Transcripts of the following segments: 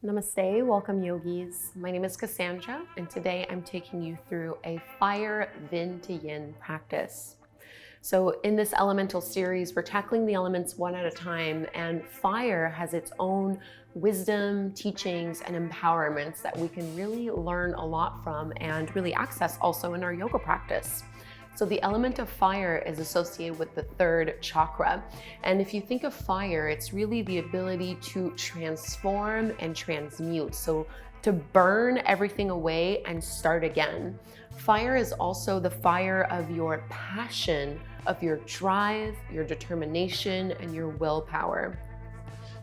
Namaste, welcome yogis. My name is Kassandra, and today I'm taking you through a fire Vin to Yin practice. So in this elemental series, we're tackling the elements one at a time, and fire has its own wisdom, teachings, and empowerments that we can really learn a lot from and really access also in our yoga practice. So the element of fire is associated with the third chakra. And if you think of fire, it's really the ability to transform and transmute. So to burn everything away and start again. Fire is also the fire of your passion, of your drive, your determination, and your willpower.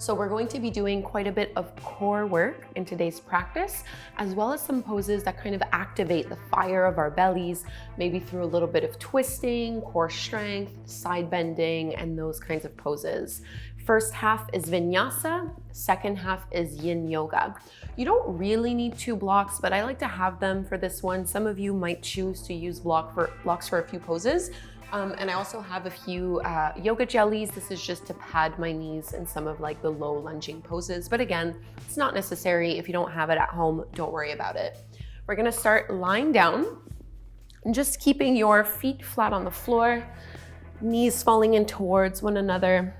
So we're going to be doing quite a bit of core work in today's practice, as well as some poses that kind of activate the fire of our bellies, maybe through a little bit of twisting, core strength, side bending, and those kinds of poses. First half is Vinyasa, second half is Yin Yoga. You don't really need 2 blocks, but I like to have them for this one. Some of you might choose to use blocks for a few poses. And I also have a few yoga jellies. This is just to pad my knees in some of like the low lunging poses. But again, it's not necessary. If you don't have it at home, don't worry about it. We're gonna start lying down and just keeping your feet flat on the floor, knees falling in towards one another,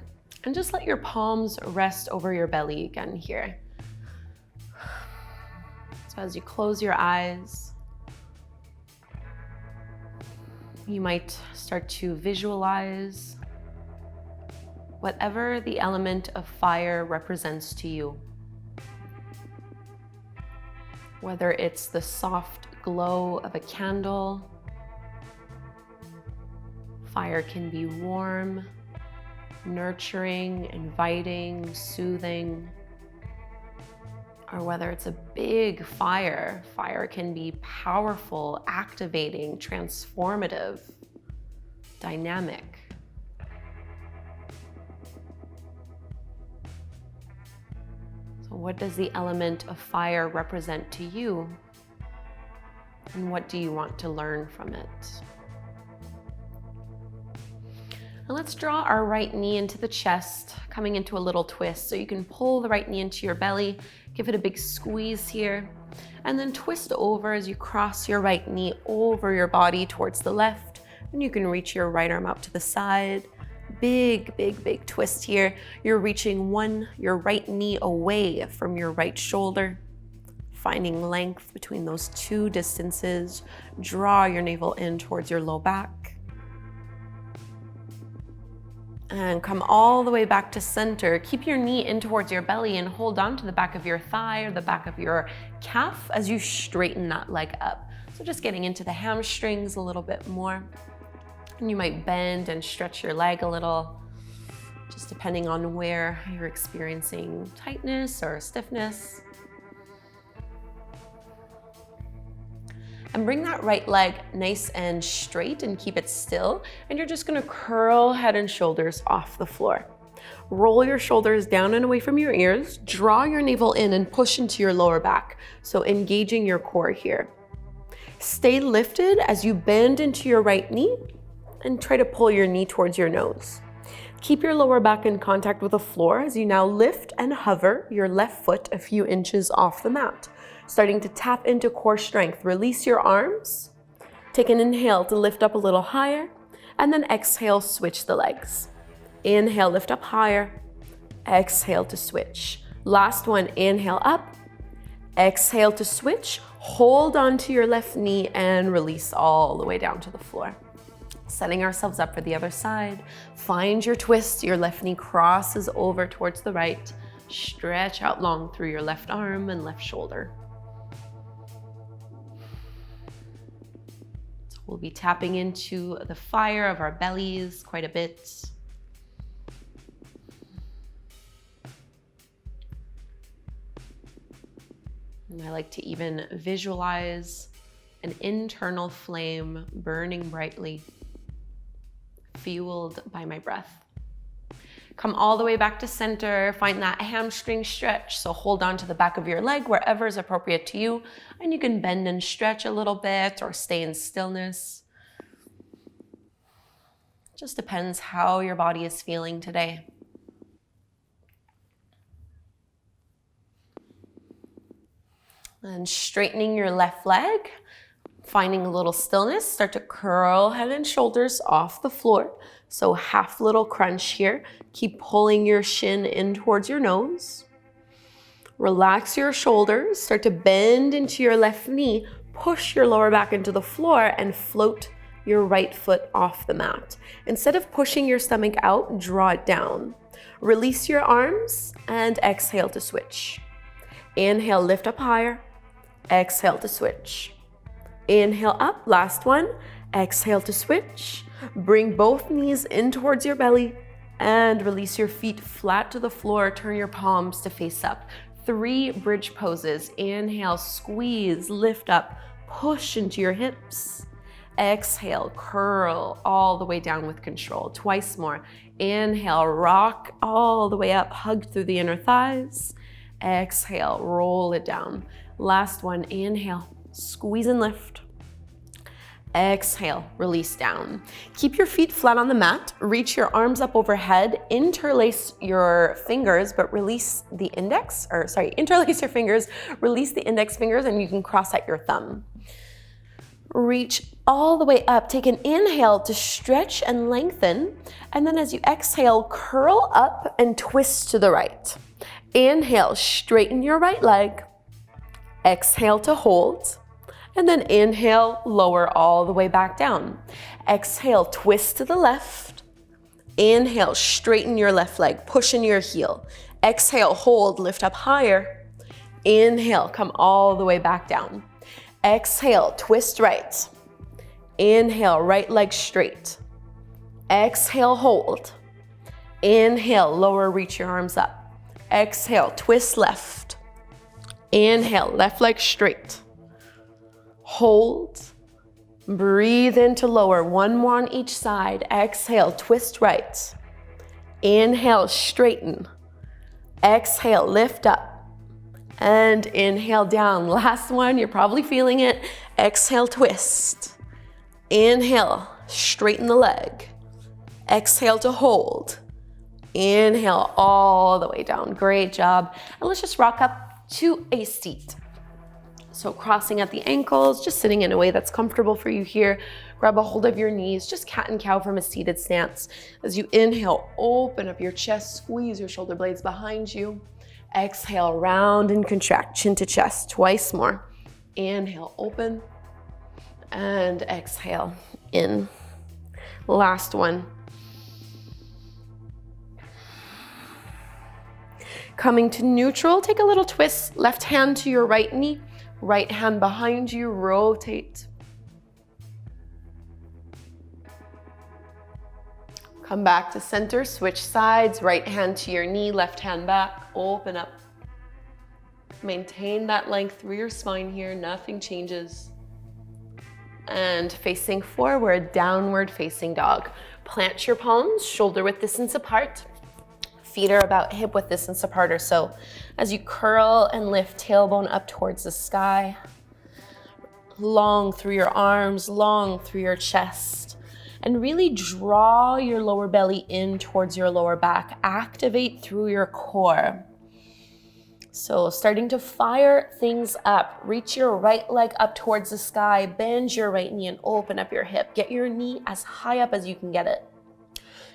and just let your palms rest over your belly again here. So as you close your eyes, you might start to visualize whatever the element of fire represents to you. Whether it's the soft glow of a candle, fire can be warm, nurturing, inviting, soothing. Or whether it's a big fire, fire can be powerful, activating, transformative, dynamic. So what does the element of fire represent to you? And what do you want to learn from it? And let's draw our right knee into the chest, coming into a little twist. So you can pull the right knee into your belly, give it a big squeeze here, and then twist over as you cross your right knee over your body towards the left. And you can reach your right arm out to the side. Big, big, big twist here. You're reaching your right knee away from your right shoulder, finding length between those 2 distances. Draw your navel in towards your low back. And come all the way back to center. Keep your knee in towards your belly and hold on to the back of your thigh or the back of your calf as you straighten that leg up. So just getting into the hamstrings a little bit more. And you might bend and stretch your leg a little, just depending on where you're experiencing tightness or stiffness. And bring that right leg nice and straight and keep it still. And you're just gonna curl head and shoulders off the floor. Roll your shoulders down and away from your ears. Draw your navel in and push into your lower back. So engaging your core here. Stay lifted as you bend into your right knee and try to pull your knee towards your nose. Keep your lower back in contact with the floor as you now lift and hover your left foot a few inches off the mat. Starting to tap into core strength. Release your arms. Take an inhale to lift up a little higher, and then exhale, switch the legs. Inhale, lift up higher. Exhale to switch. Last one, inhale up. Exhale to switch. Hold on to your left knee and release all the way down to the floor. Setting ourselves up for the other side. Find your twist. Your left knee crosses over towards the right. Stretch out long through your left arm and left shoulder. So we'll be tapping into the fire of our bellies quite a bit. And I like to even visualize an internal flame burning brightly, fueled by my breath. Come all the way back to center. Find that hamstring stretch. So hold on to the back of your leg wherever is appropriate to you. And you can bend and stretch a little bit or stay in stillness. Just depends how your body is feeling today. And straightening your left leg, finding a little stillness, start to curl head and shoulders off the floor. So half little crunch here. Keep pulling your shin in towards your nose. Relax your shoulders, start to bend into your left knee, push your lower back into the floor and float your right foot off the mat. Instead of pushing your stomach out, draw it down. Release your arms and exhale to switch. Inhale, lift up higher. Exhale to switch. Inhale up, last one. Exhale to switch. Bring both knees in towards your belly and release your feet flat to the floor. Turn your palms to face up. 3 bridge poses. Inhale, squeeze, lift up, push into your hips. Exhale, curl all the way down with control. Twice more. Inhale, rock all the way up, hug through the inner thighs. Exhale, roll it down. Last one, inhale, squeeze and lift. Exhale, release down. Keep your feet flat on the mat. Reach your arms up overhead. Interlace your fingers, but release the index, interlace your fingers, release the index fingers, and you can cross out your thumb. Reach all the way up. Take an inhale to stretch and lengthen. And then as you exhale, curl up and twist to the right. Inhale, straighten your right leg. Exhale to hold. And then inhale, lower all the way back down. Exhale, twist to the left. Inhale, straighten your left leg, push in your heel. Exhale, hold, lift up higher. Inhale, come all the way back down. Exhale, twist right. Inhale, right leg straight. Exhale, hold. Inhale, lower, reach your arms up. Exhale, twist left. Inhale, left leg straight. Hold. Breathe into lower. 1 more on each side. Exhale, twist right. Inhale, straighten. Exhale, lift up. And inhale down. Last one, you're probably feeling it. Exhale, twist. Inhale, straighten the leg. Exhale to hold. Inhale all the way down. Great job. And let's just rock up to a seat. So crossing at the ankles, just sitting in a way that's comfortable for you here. Grab a hold of your knees, just cat and cow from a seated stance. As you inhale, open up your chest, squeeze your shoulder blades behind you. Exhale, round and contract, chin to chest, twice more. Inhale, open, and exhale, in. Last one. Coming to neutral, take a little twist, left hand to your right knee, right hand behind you, rotate. Come back to center, switch sides, right hand to your knee, left hand back, open up. Maintain that length through your spine here, nothing changes. And facing forward, downward facing dog. Plant your palms, shoulder width distance apart. Feet are about hip width distance apart or so. As you curl and lift, tailbone up towards the sky. Long through your arms, long through your chest. And really draw your lower belly in towards your lower back. Activate through your core. So starting to fire things up. Reach your right leg up towards the sky. Bend your right knee and open up your hip. Get your knee as high up as you can get it.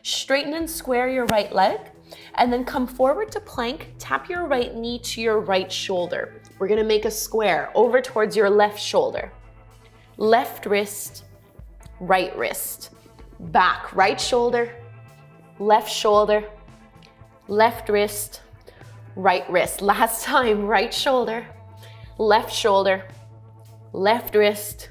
Straighten and square your right leg. And then come forward to plank. Tap your right knee to your right shoulder. We're gonna make a square over towards your left shoulder. Left wrist, right wrist. Back, right shoulder, left wrist, right wrist. Last time, right shoulder, left wrist,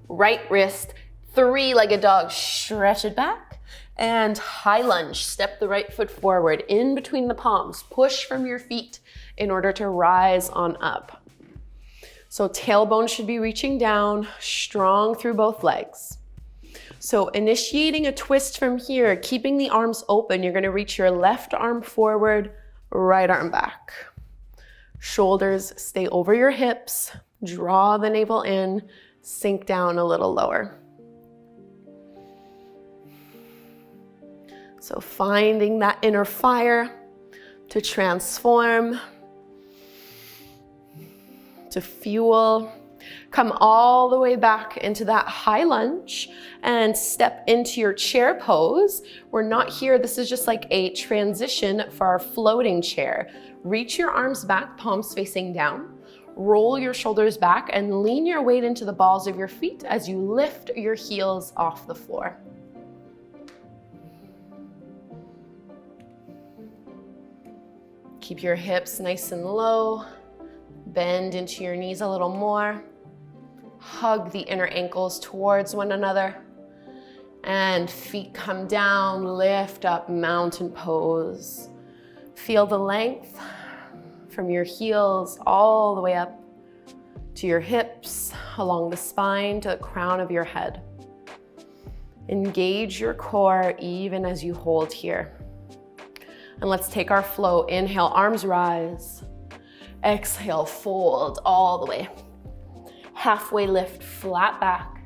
right wrist. 3-legged dog, stretch it back. And high lunge, step the right foot forward in between the palms. Push from your feet in order to rise on up. So tailbone should be reaching down, strong through both legs. So initiating a twist from here, keeping the arms open, you're gonna reach your left arm forward, right arm back. Shoulders stay over your hips, draw the navel in, sink down a little lower. So finding that inner fire to transform, to fuel. Come all the way back into that high lunge and step into your chair pose. We're not here, this is just like a transition for our floating chair. Reach your arms back, palms facing down. Roll your shoulders back and lean your weight into the balls of your feet as you lift your heels off the floor. Keep your hips nice and low. Bend into your knees a little more. Hug the inner ankles towards one another. And feet come down, lift up, mountain pose. Feel the length from your heels all the way up to your hips, along the spine to the crown of your head. Engage your core even as you hold here. And let's take our flow. Inhale, arms rise. Exhale, fold all the way. Halfway lift, flat back.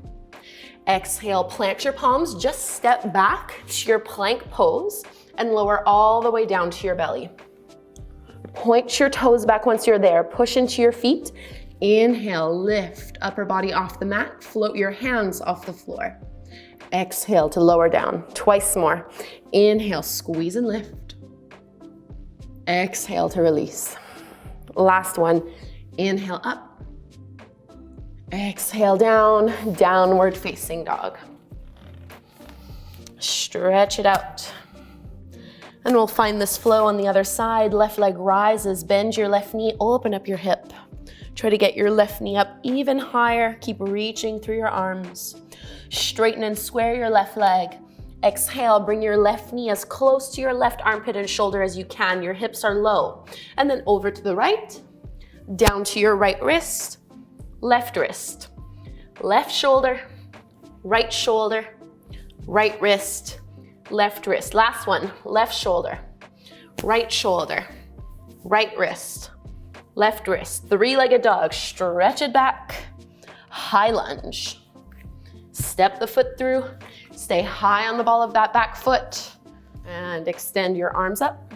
Exhale, plant your palms, just step back to your plank pose and lower all the way down to your belly. Point your toes back once you're there. Push into your feet. Inhale, lift upper body off the mat. Float your hands off the floor. Exhale to lower down. Twice more. Inhale, squeeze and lift. Exhale to release. Last one. Inhale up. Exhale down, downward facing dog. Stretch it out. And we'll find this flow on the other side. Left leg rises, bend your left knee, open up your hip. Try to get your left knee up even higher. Keep reaching through your arms. Straighten and square your left leg. Exhale, bring your left knee as close to your left armpit and shoulder as you can. Your hips are low. And then over to the right, down to your right wrist, left wrist, left shoulder, right wrist, left wrist. Last one, left shoulder, right wrist, left wrist. Three-legged dog, stretch it back, high lunge. Step the foot through, stay high on the ball of that back foot, and extend your arms up.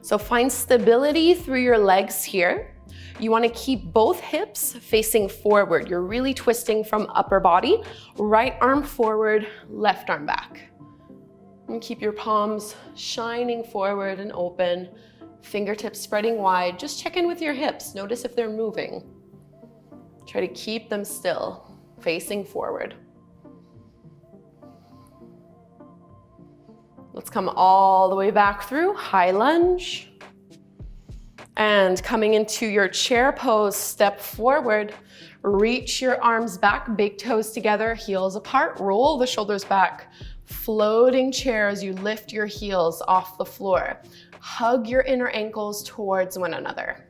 So find stability through your legs here. You want to keep both hips facing forward. You're really twisting from upper body. Right arm forward, left arm back. And keep your palms shining forward and open. Fingertips spreading wide. Just check in with your hips. Notice if they're moving. Try to keep them still, facing forward. Let's come all the way back through, high lunge. And coming into your chair pose, step forward, reach your arms back, big toes together, heels apart, roll the shoulders back. Floating chair as you lift your heels off the floor. Hug your inner ankles towards one another.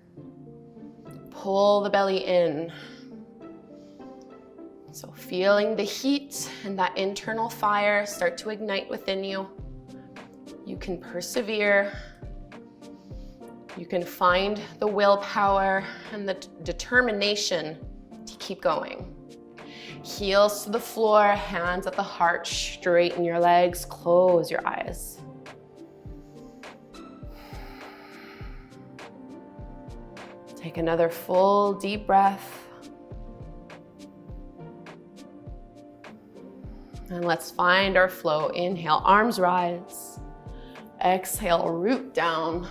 Pull the belly in. So feeling the heat and that internal fire start to ignite within you. You can persevere. You can find the willpower and the determination to keep going. Heels to the floor, hands at the heart, straighten your legs, close your eyes. Take another full deep breath. And let's find our flow. Inhale, arms rise. Exhale, root down.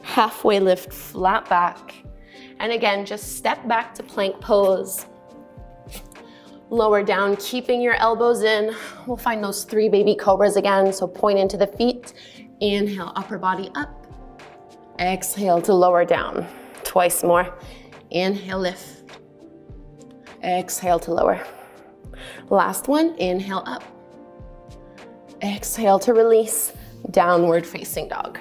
Halfway lift, flat back. And again, just step back to plank pose. Lower down, keeping your elbows in. We'll find those 3 baby cobras again. So point into the feet. Inhale, upper body up. Exhale to lower down. Twice more. Inhale, lift. Exhale to lower. Last one, inhale up. Exhale to release. Downward facing dog.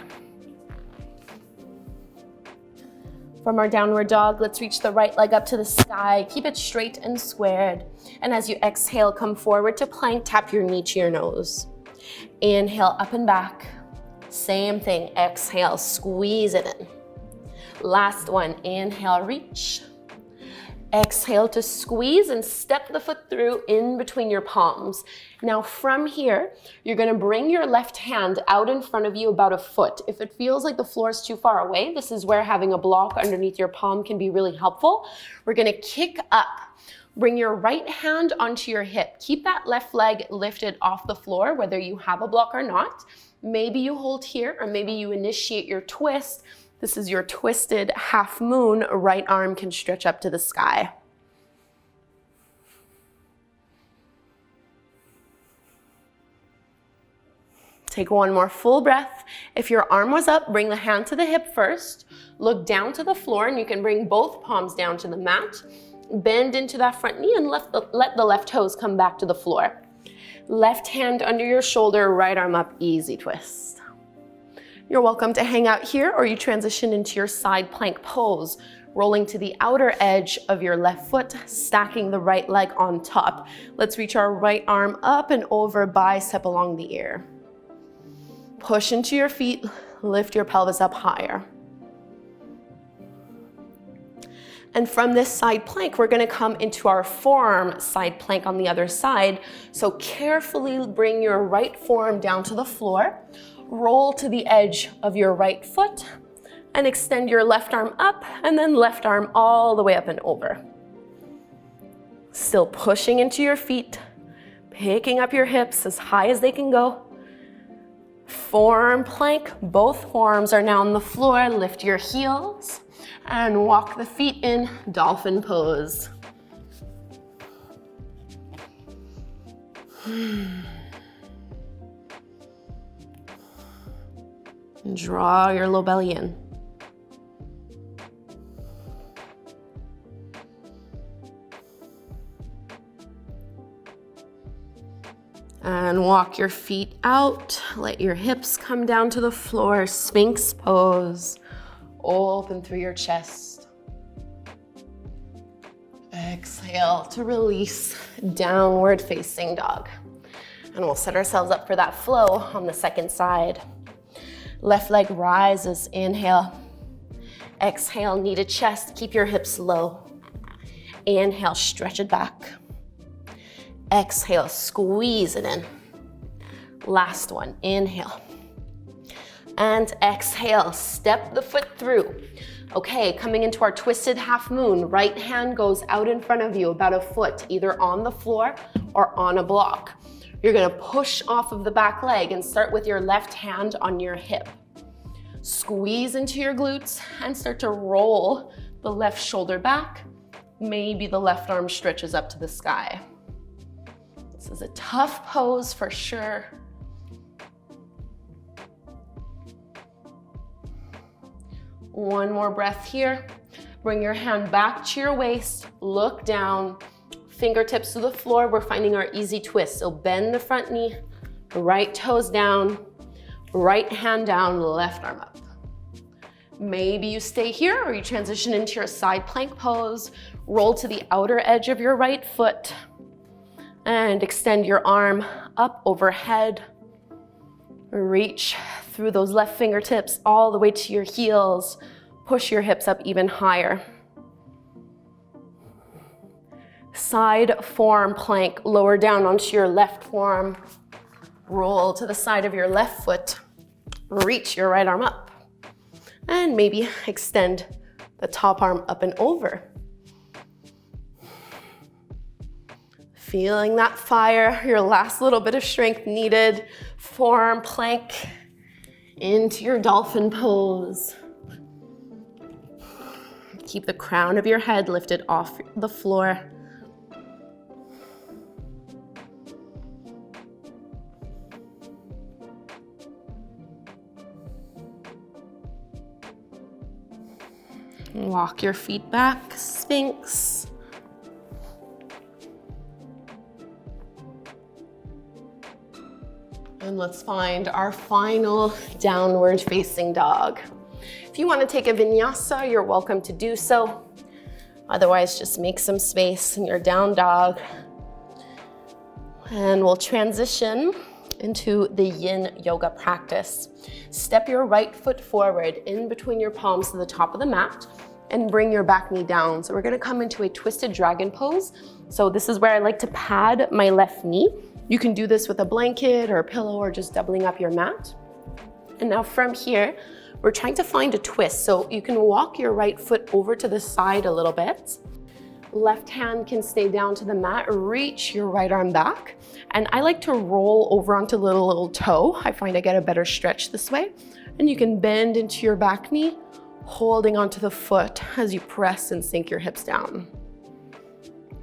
From our downward dog, let's reach the right leg up to the sky. Keep it straight and squared. And as you exhale, come forward to plank, tap your knee to your nose. Inhale, up and back. Same thing, exhale, squeeze it in. Last one, inhale, reach. Exhale to squeeze and step the foot through in between your palms. Now from here, you're gonna bring your left hand out in front of you about a foot. If it feels like the floor is too far away, this is where having a block underneath your palm can be really helpful. We're gonna kick up. Bring your right hand onto your hip. Keep that left leg lifted off the floor, whether you have a block or not. Maybe you hold here, or maybe you initiate your twist. This is your twisted half moon. Right arm can stretch up to the sky. Take one more full breath. If your arm was up, bring the hand to the hip first. Look down to the floor, and you can bring both palms down to the mat. Bend into that front knee and let the left toes come back to the floor. Left hand under your shoulder, right arm up, easy twist. You're welcome to hang out here, or you transition into your side plank pose, rolling to the outer edge of your left foot, stacking the right leg on top. Let's reach our right arm up and over, bicep along the ear. Push into your feet, lift your pelvis up higher. And from this side plank, we're gonna come into our forearm side plank on the other side. So carefully bring your right forearm down to the floor, roll to the edge of your right foot, and extend your left arm up, and then left arm all the way up and over. Still pushing into your feet, picking up your hips as high as they can go. Forearm plank, both forearms are now on the floor. Lift your heels and walk the feet in dolphin pose. Draw your low belly in. And walk your feet out. Let your hips come down to the floor. Sphinx pose. Open through your chest. Exhale to release, downward facing dog. And we'll set ourselves up for that flow on the second side. Left leg rises, inhale. Exhale, knee to chest, keep your hips low. Inhale, stretch it back. Exhale, squeeze it in. Last one, inhale. And exhale, step the foot through. Okay, coming into our twisted half moon, right hand goes out in front of you about a foot, either on the floor or on a block. You're gonna push off of the back leg and start with your left hand on your hip. Squeeze into your glutes and start to roll the left shoulder back. Maybe the left arm stretches up to the sky. This is a tough pose for sure. One more breath here. Bring your hand back to your waist, look down, fingertips to the floor. We're finding our easy twist. So bend the front knee, right toes down, right hand down, left arm up. Maybe you stay here or you transition into your side plank pose. Roll to the outer edge of your right foot and extend your arm up overhead. Reach through those left fingertips all the way to your heels. Push your hips up even higher. Side forearm plank, lower down onto your left forearm. Roll to the side of your left foot. Reach your right arm up. And maybe extend the top arm up and over. Feeling that fire, your last little bit of strength needed. Forearm plank into your dolphin pose. Keep the crown of your head lifted off the floor. Walk your feet back, Sphinx. And let's find our final downward facing dog. If you want to take a vinyasa, you're welcome to do so. Otherwise, just make some space in your down dog. And we'll transition into the yin yoga practice. Step your right foot forward in between your palms to the top of the mat. and bring your back knee down. So we're gonna come into a twisted dragon pose. So this is where I like to pad my left knee. You can do this with a blanket or a pillow or just doubling up your mat. And now from here, we're trying to find a twist. So you can walk your right foot over to the side a little bit. Left hand can stay down to the mat, reach your right arm back. And I like to roll over onto the little toe. I find I get a better stretch this way. And you can bend into your back knee, holding onto the foot as you press and sink your hips down.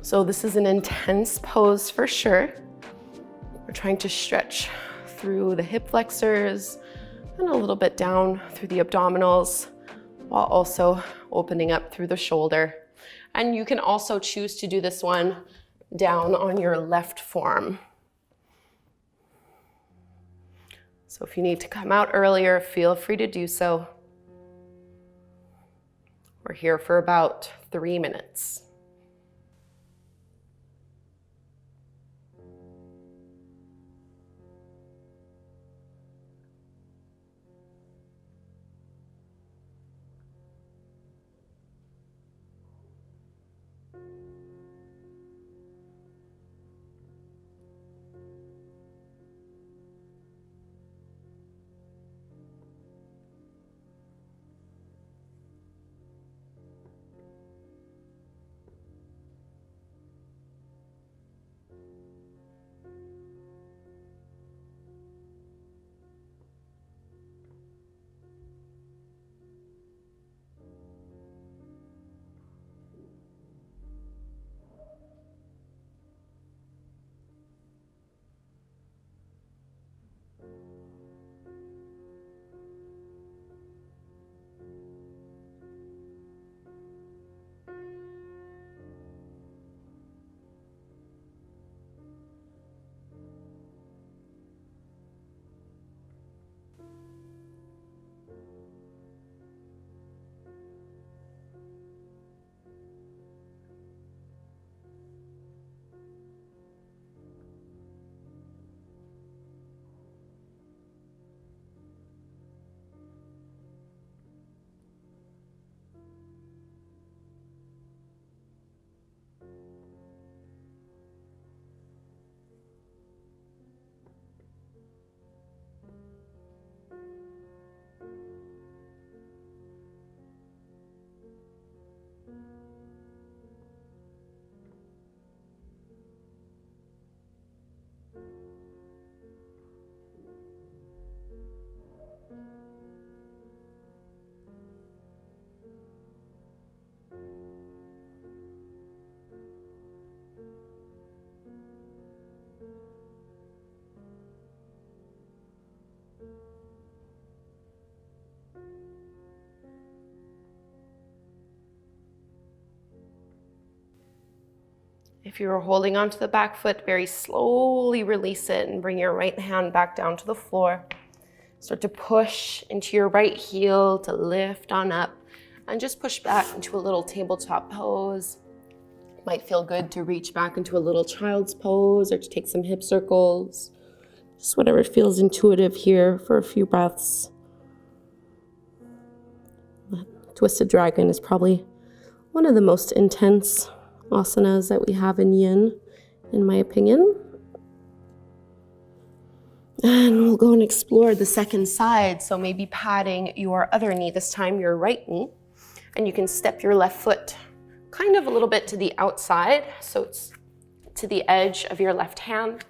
So this is an intense pose for sure. We're trying to stretch through the hip flexors and a little bit down through the abdominals, while also opening up through the shoulder. And you can also choose to do this one down on your left forearm. So if you need to come out earlier, feel free to do so. We're here for about 3 minutes. If you're holding onto the back foot, very slowly release it and bring your right hand back down to the floor. Start to push into your right heel to lift on up and just push back into a little tabletop pose. Might feel good to reach back into a little child's pose or to take some hip circles. Just whatever feels intuitive here for a few breaths. Twisted dragon is probably one of the most intense asanas that we have in yin, in my opinion. And we'll go and explore the second side. So maybe patting your other knee, this time your right knee, and you can step your left foot kind of a little bit to the outside. So it's to the edge of your left hand.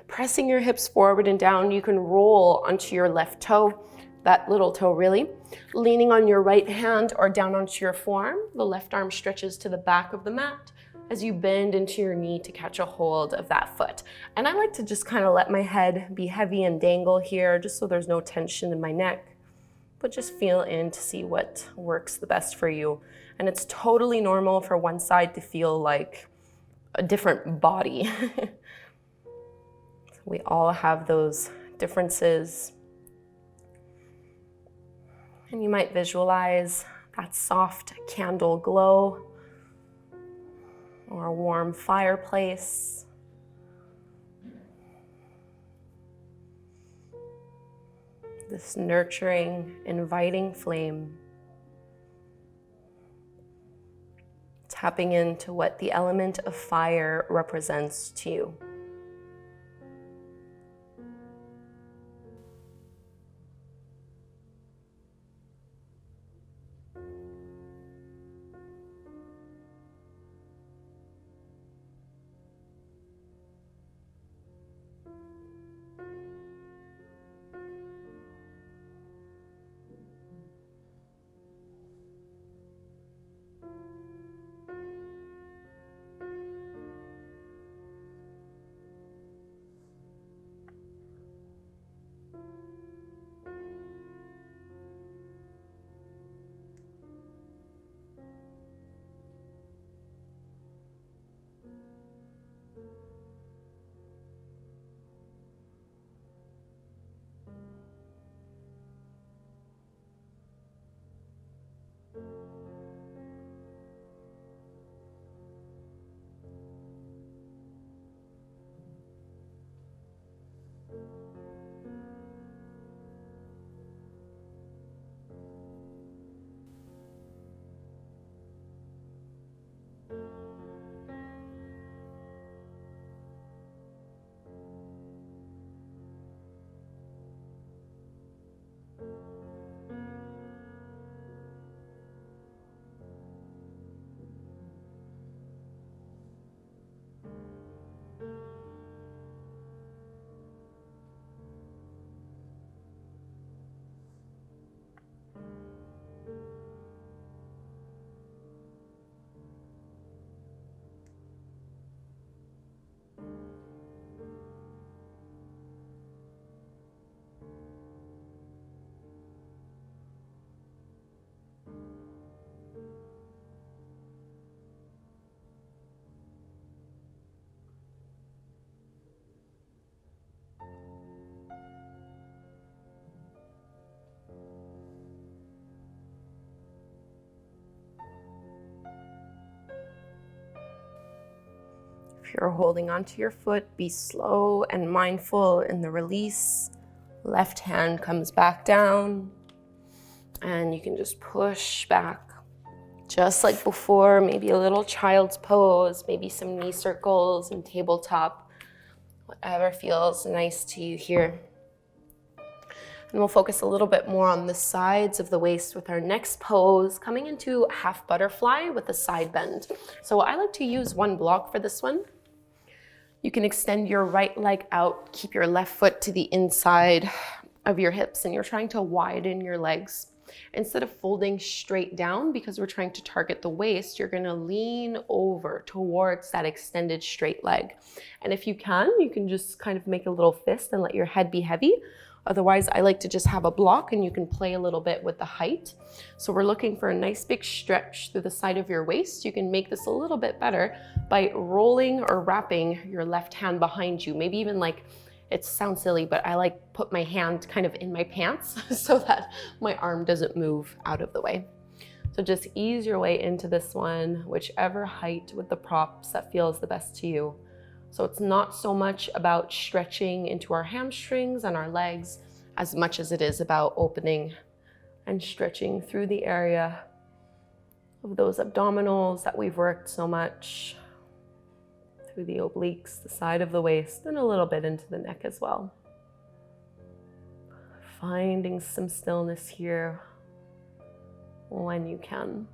Pressing your hips forward and down, you can roll onto your left toe, that little toe really. Leaning on your right hand or down onto your forearm, the left arm stretches to the back of the mat as you bend into your knee to catch a hold of that foot. And I like to just kind of let my head be heavy and dangle here, just so there's no tension in my neck, but just feel in to see what works the best for you. And it's totally normal for one side to feel like a different body. We all have those differences. And you might visualize that soft candle glow or a warm fireplace. This nurturing, inviting flame. tapping into what the element of fire represents to you. If you're holding onto your foot, be slow and mindful in the release. Left hand comes back down, and you can just push back. Just like before, maybe a little child's pose, maybe some knee circles and tabletop, whatever feels nice to you here. And we'll focus a little bit more on the sides of the waist with our next pose, coming into half butterfly with a side bend. So I like to use one block for this one. You can extend your right leg out, keep your left foot to the inside of your hips, and you're trying to widen your legs. Instead of folding straight down, because we're trying to target the waist, you're gonna lean over towards that extended straight leg. And if you can just kind of make a little fist and let your head be heavy. Otherwise, I like to just have a block, and you can play a little bit with the height. So we're looking for a nice big stretch through the side of your waist. You can make this a little bit better by rolling or wrapping your left hand behind you. Maybe even like, it sounds silly, but I like put my hand kind of in my pants so that my arm doesn't move out of the way. So just ease your way into this one, whichever height with the props that feels the best to you. So it's not so much about stretching into our hamstrings and our legs as much as it is about opening and stretching through the area of those abdominals that we've worked so much, through the obliques, the side of the waist, and a little bit into the neck as well. Finding some stillness here when you can.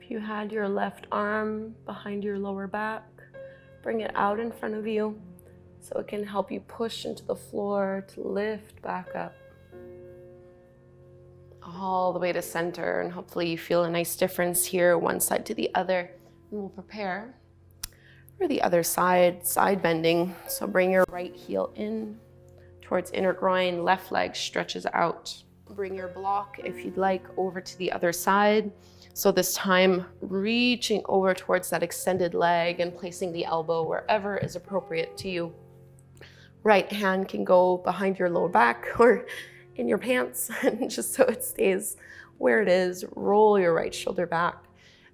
If you had your left arm behind your lower back, bring it out in front of you so it can help you push into the floor to lift back up. All the way to center, and hopefully you feel a nice difference here, one side to the other. And we'll prepare for the other side, side bending. So bring your right heel in towards inner groin, left leg stretches out. Bring your block, if you'd like, over to the other side. So this time, reaching over towards that extended leg and placing the elbow wherever is appropriate to you. Right hand can go behind your lower back or in your pants, and just so it stays where it is. Roll your right shoulder back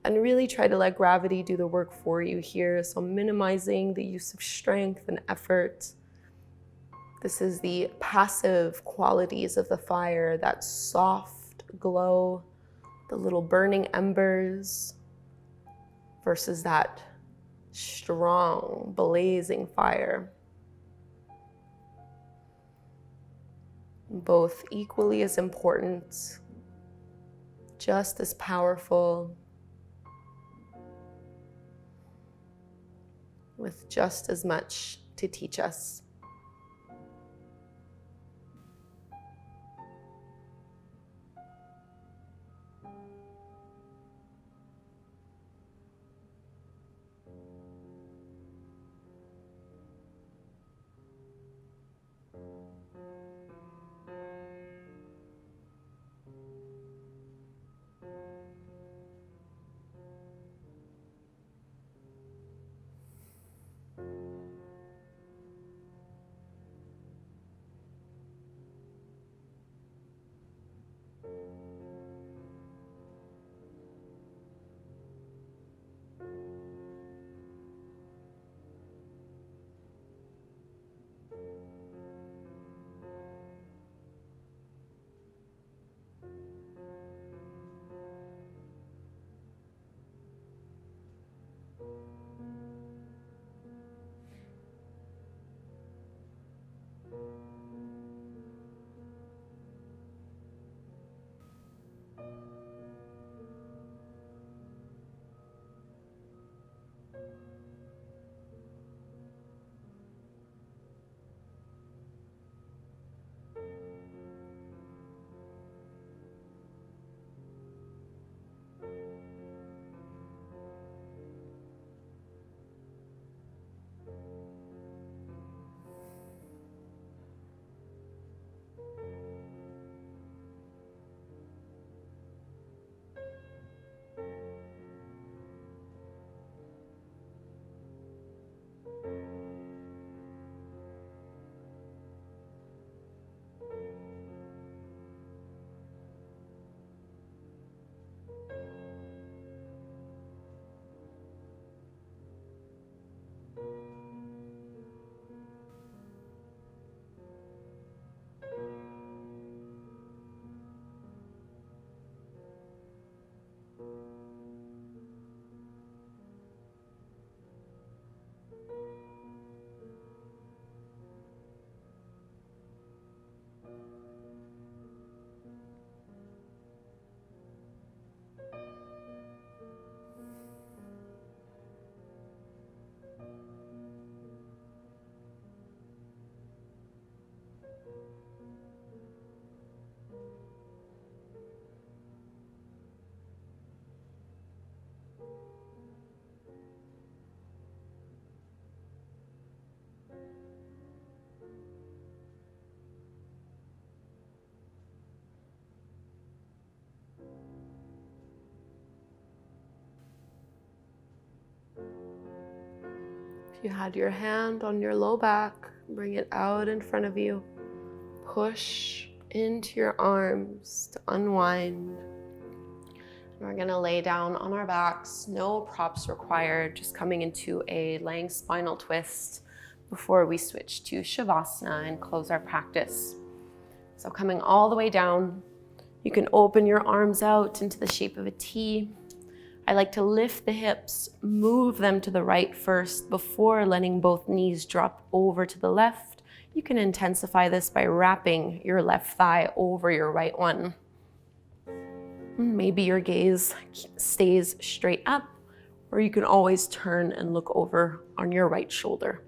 and really try to let gravity do the work for you here. So minimizing the use of strength and effort. This is the passive qualities of the fire, that soft glow, the little burning embers, versus that strong, blazing fire. Both equally as important, just as powerful, with just as much to teach us. If you had your hand on your low back, bring it out in front of you. Push into your arms to unwind. We're gonna lay down on our backs, no props required, just coming into a laying spinal twist before we switch to Savasana and close our practice. So coming all the way down, you can open your arms out into the shape of a T. I like to lift the hips, move them to the right first before letting both knees drop over to the left. You can intensify this by wrapping your left thigh over your right one. Maybe your gaze stays straight up, or you can always turn and look over on your right shoulder.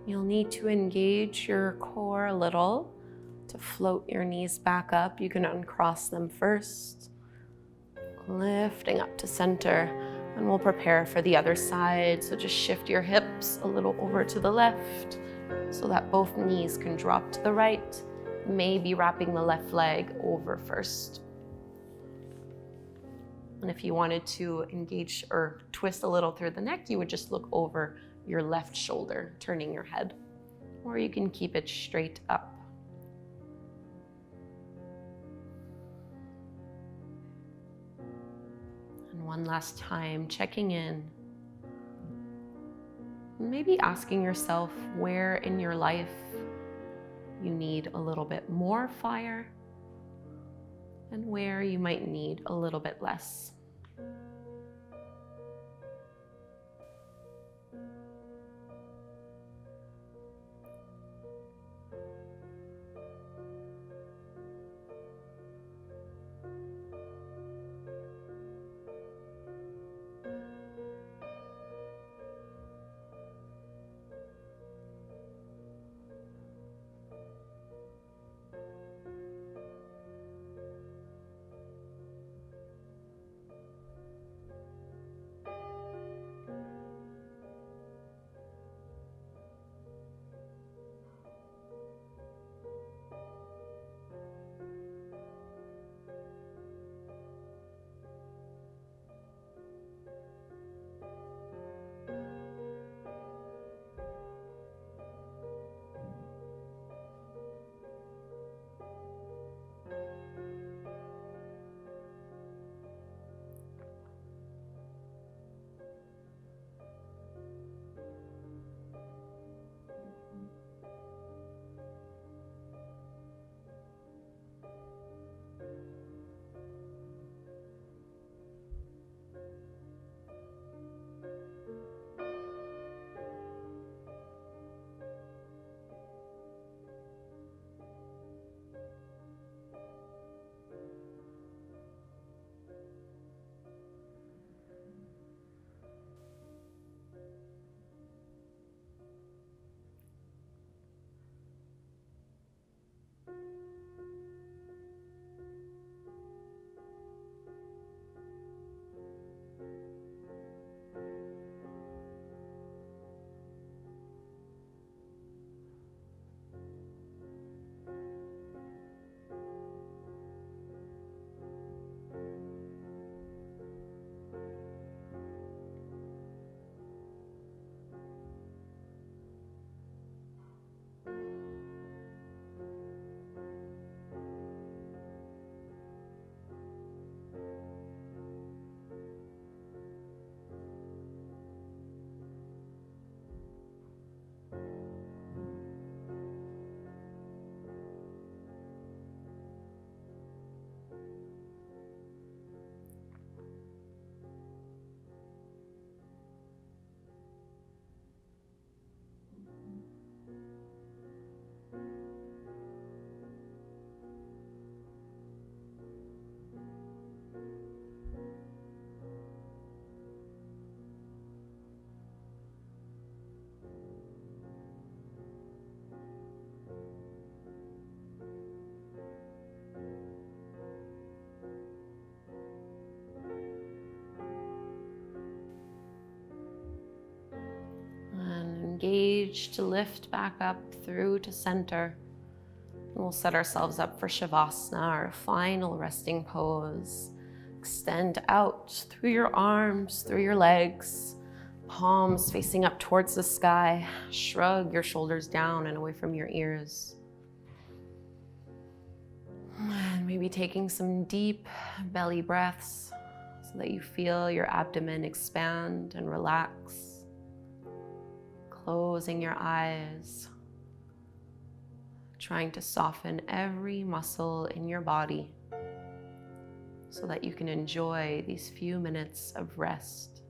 You'll need to engage your core a little to float your knees back up. You can uncross them first, lifting up to center, and we'll prepare for the other side. So just shift your hips a little over to the left so that both knees can drop to the right, maybe wrapping the left leg over first. And if you wanted to engage or twist a little through the neck, you would just look over your left shoulder, turning your head, or you can keep it straight up. And one last time, checking in. Maybe asking yourself where in your life you need a little bit more fire and where you might need a little bit less. engage to lift back up through to center. And we'll set ourselves up for Savasana, our final resting pose. Extend out through your arms, through your legs, palms facing up towards the sky. Shrug your shoulders down and away from your ears. And maybe taking some deep belly breaths so that you feel your abdomen expand and relax. Closing your eyes, trying to soften every muscle in your body so that you can enjoy these few minutes of rest.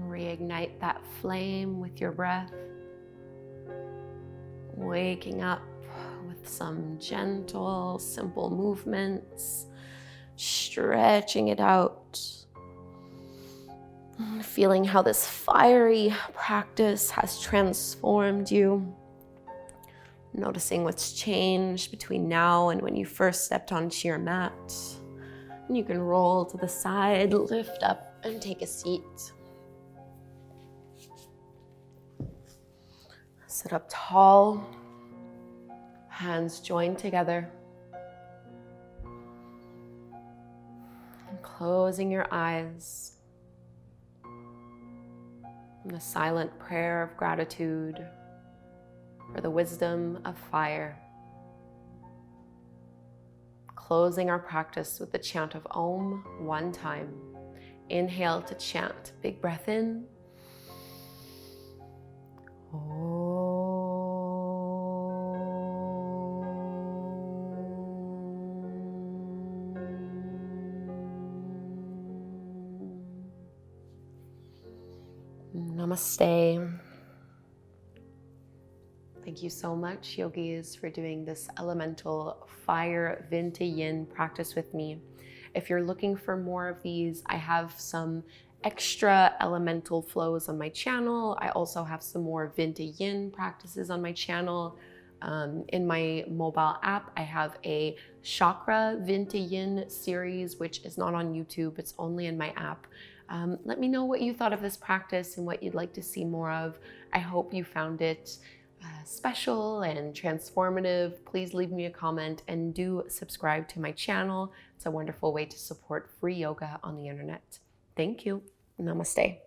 Reignite that flame with your breath, waking up with some gentle, simple movements, stretching it out, feeling how this fiery practice has transformed you, noticing what's changed between now and when you first stepped onto your mat. And you can roll to the side, lift up, and take a seat. Sit up tall, hands joined together. And closing your eyes. And a silent prayer of gratitude for the wisdom of fire. Closing our practice with the chant of Om one time. Inhale to chant. Big breath in. Om. Namaste. Thank you so much, yogis, for doing this elemental fire Yin to Yin practice with me. If you're looking for more of these, I have some extra elemental flows on my channel. I also have some more Yin to Yin practices on my channel. In my mobile app, I have a chakra Yin to Yin series, which is not on YouTube. It's only in my app. Let me know what you thought of this practice and what you'd like to see more of. I hope you found it special and transformative. Please leave me a comment and do subscribe to my channel. It's a wonderful way to support free yoga on the internet. Thank you. Namaste.